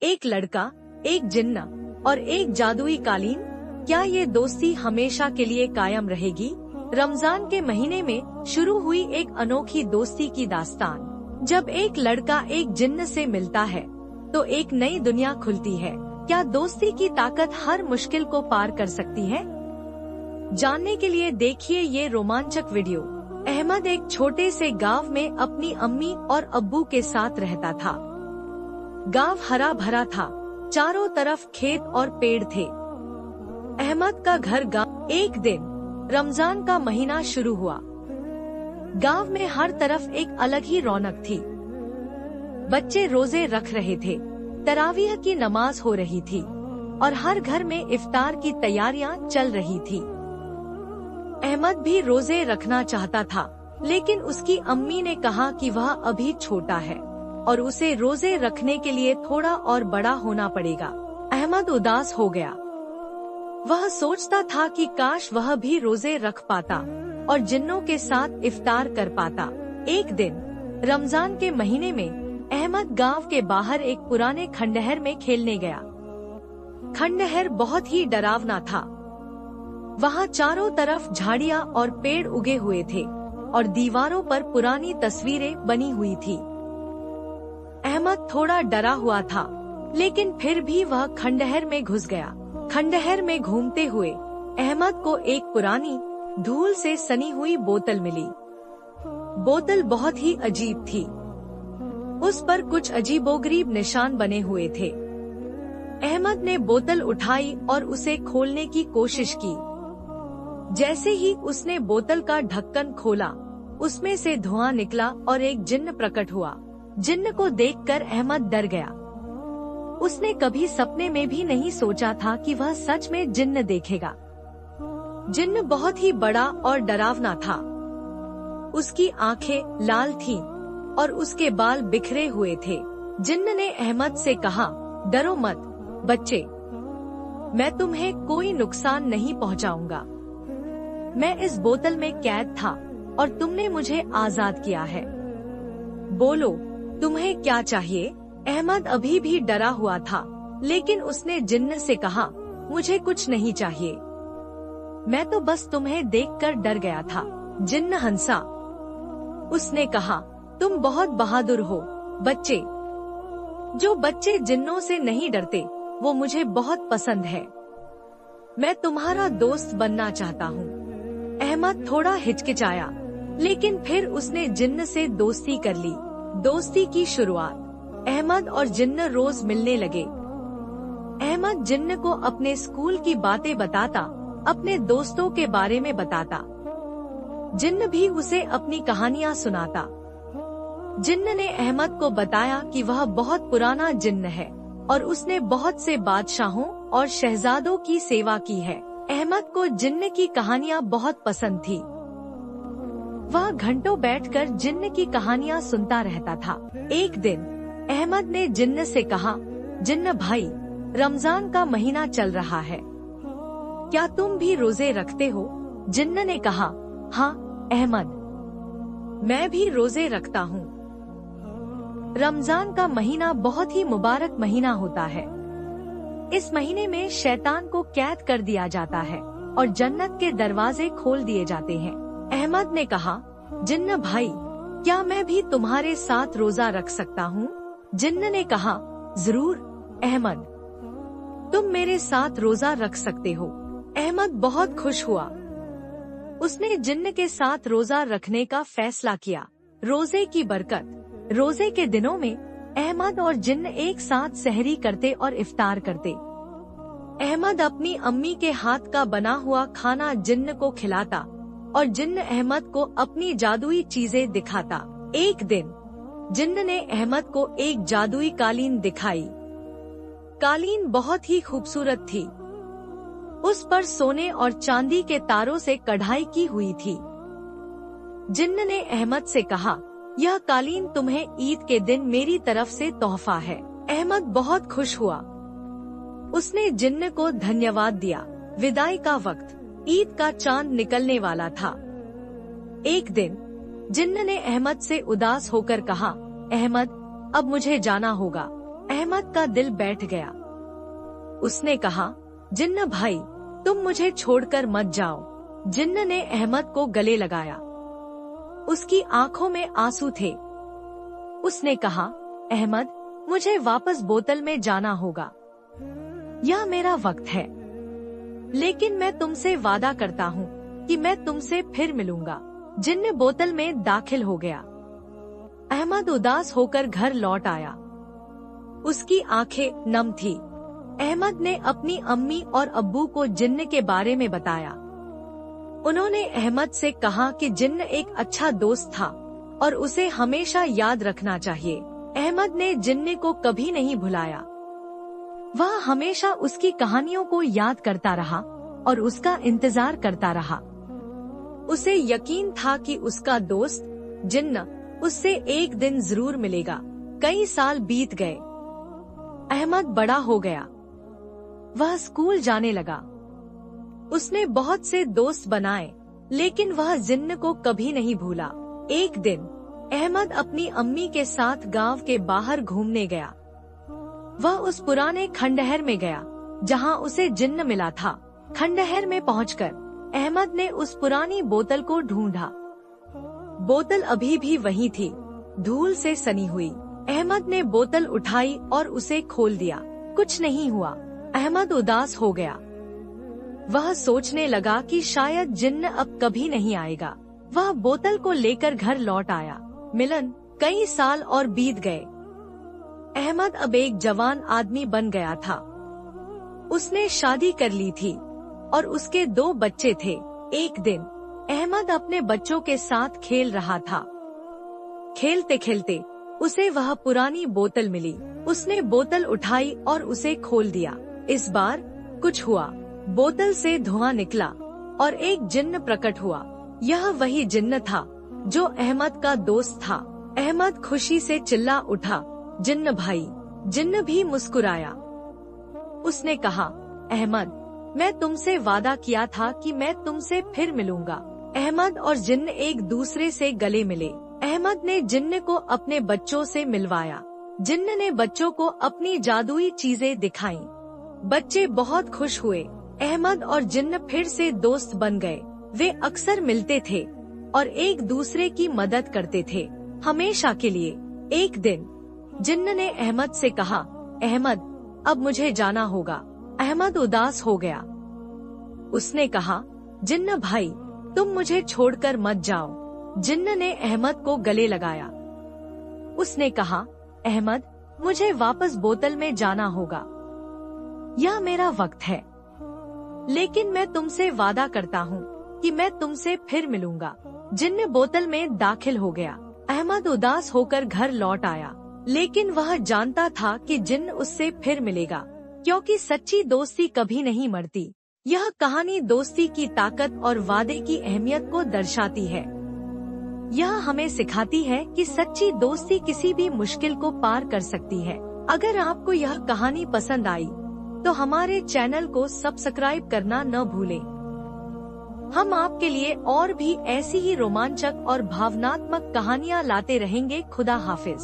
एक लड़का, एक जिन्न और एक जादुई कालीन, क्या ये दोस्ती हमेशा के लिए कायम रहेगी? रमजान के महीने में शुरू हुई एक अनोखी दोस्ती की दास्तान। जब एक लड़का एक जिन्न से मिलता है तो एक नई दुनिया खुलती है। क्या दोस्ती की ताकत हर मुश्किल को पार कर सकती है? जानने के लिए देखिए ये रोमांचक वीडियो। अहमद एक छोटे से गांव में अपनी अम्मी और अब्बू के साथ रहता था। गांव हरा भरा था, चारों तरफ खेत और पेड़ थे। अहमद का घर गांव। एक दिन रमजान का महीना शुरू हुआ। गांव में हर तरफ एक अलग ही रौनक थी। बच्चे रोजे रख रहे थे, तरावीह की नमाज हो रही थी और हर घर में इफ्तार की तैयारियां चल रही थी। अहमद भी रोजे रखना चाहता था, लेकिन उसकी अम्मी ने कहा कि वह अभी छोटा है और उसे रोजे रखने के लिए थोड़ा और बड़ा होना पड़ेगा। अहमद उदास हो गया। वह सोचता था कि काश वह भी रोजे रख पाता और जिन्नों के साथ इफ्तार कर पाता। एक दिन रमजान के महीने में अहमद गांव के बाहर एक पुराने खंडहर में खेलने गया। खंडहर बहुत ही डरावना था। वहाँ चारों तरफ झाड़ियाँ और पेड़ उगे हुए थे और दीवारों पर पुरानी तस्वीरें बनी हुई थी। अहमद थोड़ा डरा हुआ था, लेकिन फिर भी वह खंडहर में घुस गया। खंडहर में घूमते हुए अहमद को एक पुरानी धूल से सनी हुई बोतल मिली। बोतल बहुत ही अजीब थी। उस पर कुछ अजीबोगरीब निशान बने हुए थे। अहमद ने बोतल उठाई और उसे खोलने की कोशिश की। जैसे ही उसने बोतल का ढक्कन खोला, उसमें से धुआं निकला और एक जिन्न प्रकट हुआ। जिन्न को देखकर अहमद डर गया। उसने कभी सपने में भी नहीं सोचा था कि वह सच में जिन्न देखेगा। जिन्न बहुत ही बड़ा और डरावना था। उसकी आंखें लाल थीं और उसके बाल बिखरे हुए थे। जिन्न ने अहमद से कहा, डरो मत बच्चे, मैं तुम्हें कोई नुकसान नहीं पहुंचाऊंगा। मैं इस बोतल में कैद था और तुमने मुझे आजाद किया है। बोलो, तुम्हें क्या चाहिए? अहमद अभी भी डरा हुआ था, लेकिन उसने जिन्न से कहा, मुझे कुछ नहीं चाहिए, मैं तो बस तुम्हें देखकर डर गया था। जिन्न हंसा। उसने कहा, तुम बहुत बहादुर हो बच्चे। जो बच्चे जिन्नों से नहीं डरते वो मुझे बहुत पसंद है। मैं तुम्हारा दोस्त बनना चाहता हूँ। अहमद थोड़ा हिचकिचाया, लेकिन फिर उसने जिन्न से दोस्ती कर ली। दोस्ती की शुरुआत। अहमद और जिन्न रोज मिलने लगे। अहमद जिन्न को अपने स्कूल की बातें बताता, अपने दोस्तों के बारे में बताता। जिन्न भी उसे अपनी कहानियां सुनाता। जिन्न ने अहमद को बताया कि वह बहुत पुराना जिन्न है और उसने बहुत से बादशाहों और शहजादों की सेवा की है। अहमद को जिन्न की कहानियां बहुत पसंद थी। वह घंटों बैठकर जिन्न की कहानियां सुनता रहता था। एक दिन अहमद ने जिन्न से कहा, जिन्न भाई, रमजान का महीना चल रहा है, क्या तुम भी रोजे रखते हो? जिन्न ने कहा, हाँ अहमद, मैं भी रोजे रखता हूँ। रमजान का महीना बहुत ही मुबारक महीना होता है। इस महीने में शैतान को कैद कर दिया जाता है और जन्नत के दरवाजे खोल दिए जाते हैं। अहमद ने कहा, जिन्न भाई, क्या मैं भी तुम्हारे साथ रोजा रख सकता हूँ? जिन्न ने कहा, जरूर अहमद, तुम मेरे साथ रोजा रख सकते हो। अहमद बहुत खुश हुआ। उसने जिन्न के साथ रोजा रखने का फैसला किया। रोजे की बरकत। रोजे के दिनों में अहमद और जिन्न एक साथ सहरी करते और इफ्तार करते। अहमद अपनी अम्मी के हाथ का बना हुआ खाना जिन्न को खिलाता और जिन्न अहमद को अपनी जादुई चीजें दिखाता। एक दिन जिन्न ने अहमद को एक जादुई कालीन दिखाई। कालीन बहुत ही खूबसूरत थी। उस पर सोने और चांदी के तारों से कढ़ाई की हुई थी। जिन्न ने अहमद से कहा, यह कालीन तुम्हें ईद के दिन मेरी तरफ से तोहफा है। अहमद बहुत खुश हुआ। उसने जिन्न को धन्यवाद दिया। विदाई का वक्त। ईद का चांद निकलने वाला था। एक दिन जिन्न ने अहमद से उदास होकर कहा, अहमद, अब मुझे जाना होगा। अहमद का दिल बैठ गया। उसने कहा, जिन्न भाई, तुम मुझे छोड़कर मत जाओ। जिन्न ने अहमद को गले लगाया। उसकी आंखों में आंसू थे। उसने कहा, अहमद, मुझे वापस बोतल में जाना होगा। यह मेरा वक्त है, लेकिन मैं तुमसे वादा करता हूँ कि मैं तुमसे फिर मिलूंगा। जिन्न बोतल में दाखिल हो गया। अहमद उदास होकर घर लौट आया। उसकी आंखें नम थी। अहमद ने अपनी अम्मी और अब्बू को जिन्न के बारे में बताया। उन्होंने अहमद से कहा कि जिन्न एक अच्छा दोस्त था और उसे हमेशा याद रखना चाहिए। अहमद ने जिन्न को कभी नहीं भुलाया। वह हमेशा उसकी कहानियों को याद करता रहा और उसका इंतजार करता रहा। उसे यकीन था कि उसका दोस्त जिन्न उससे एक दिन जरूर मिलेगा। कई साल बीत गए। अहमद बड़ा हो गया। वह स्कूल जाने लगा। उसने बहुत से दोस्त बनाए, लेकिन वह जिन्न को कभी नहीं भूला। एक दिन अहमद अपनी अम्मी के साथ गांव के बाहर घूमने गया। वह उस पुराने खंडहर में गया जहां उसे जिन्न मिला था। खंडहर में पहुंचकर अहमद ने उस पुरानी बोतल को ढूंढा। बोतल अभी भी वही थी, धूल से सनी हुई। अहमद ने बोतल उठाई और उसे खोल दिया। कुछ नहीं हुआ। अहमद उदास हो गया। वह सोचने लगा कि शायद जिन्न अब कभी नहीं आएगा। वह बोतल को लेकर घर लौट आया। मिलन कई साल और बीत गए। अहमद अब एक जवान आदमी बन गया था। उसने शादी कर ली थी और उसके 2 बच्चे थे। एक दिन अहमद अपने बच्चों के साथ खेल रहा था। खेलते खेलते उसे वह पुरानी बोतल मिली। उसने बोतल उठाई और उसे खोल दिया। इस बार कुछ हुआ। बोतल से धुआं निकला और एक जिन्न प्रकट हुआ। यह वही जिन्न था जो अहमद का दोस्त था। अहमद खुशी से चिल्ला उठा, जिन्न भाई। जिन्न भी मुस्कुराया। उसने कहा, अहमद, मैं तुमसे वादा किया था कि मैं तुमसे फिर मिलूंगा। अहमद और जिन्न एक दूसरे से गले मिले। अहमद ने जिन्न को अपने बच्चों से मिलवाया। जिन्न ने बच्चों को अपनी जादुई चीजें दिखाईं। बच्चे बहुत खुश हुए। अहमद और जिन्न फिर से दोस्त बन गए। वे अक्सर मिलते थे और एक दूसरे की मदद करते थे, हमेशा के लिए। एक दिन जिन्न ने अहमद से कहा, अहमद, अब मुझे जाना होगा। अहमद उदास हो गया। उसने कहा, जिन्न भाई, तुम मुझे छोड़कर मत जाओ। जिन्न ने अहमद को गले लगाया। उसने कहा, अहमद, मुझे वापस बोतल में जाना होगा। यह मेरा वक्त है, लेकिन मैं तुमसे वादा करता हूँ कि मैं तुमसे फिर मिलूंगा। जिन्न बोतल में दाखिल हो गया। अहमद उदास होकर घर लौट आया, लेकिन वह जानता था कि जिन्न उससे फिर मिलेगा, क्योंकि सच्ची दोस्ती कभी नहीं मरती। यह कहानी दोस्ती की ताकत और वादे की अहमियत को दर्शाती है। यह हमें सिखाती है कि सच्ची दोस्ती किसी भी मुश्किल को पार कर सकती है। अगर आपको यह कहानी पसंद आई तो हमारे चैनल को सब्सक्राइब करना न भूलें। हम आपके लिए और भी ऐसी ही रोमांचक और भावनात्मक कहानियाँ लाते रहेंगे। खुदा हाफिज।